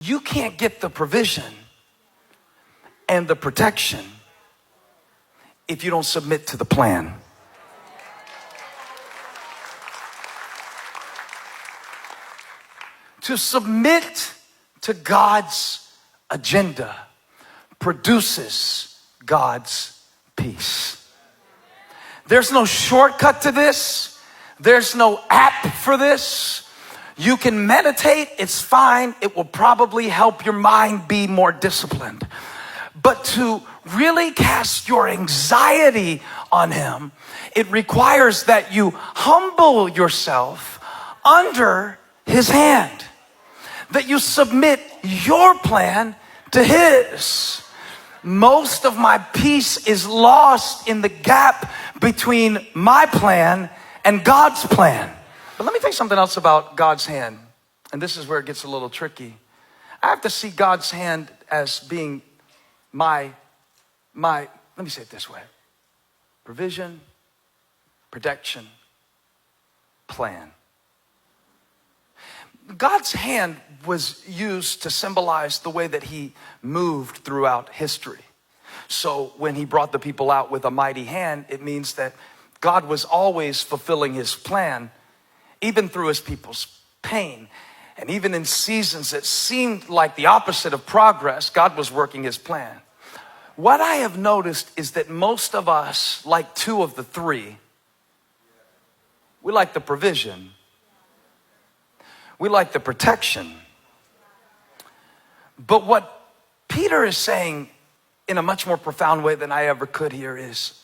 You can't get the provision and the protection if you don't submit to the plan. To submit to God's agenda produces God's peace. There's no shortcut to this. There's no app for this. You can meditate, it's fine. It will probably help your mind be more disciplined. But to really cast your anxiety on him, it requires that you humble yourself under his hand. That you submit your plan to his. Most of my peace is lost in the gap between my plan and God's plan. But let me tell you something else about God's hand. And this is where it gets a little tricky. I have to see God's hand as being my, let me say it this way. Provision, protection, plan. God's hand was used to symbolize the way that he moved throughout history. So when he brought the people out with a mighty hand, it means that God was always fulfilling his plan, even through his people's pain. And even in seasons that seemed like the opposite of progress, God was working his plan. What I have noticed is that most of us, like two of the three, we like the provision. We like the protection. But what Peter is saying in a much more profound way than I ever could here is,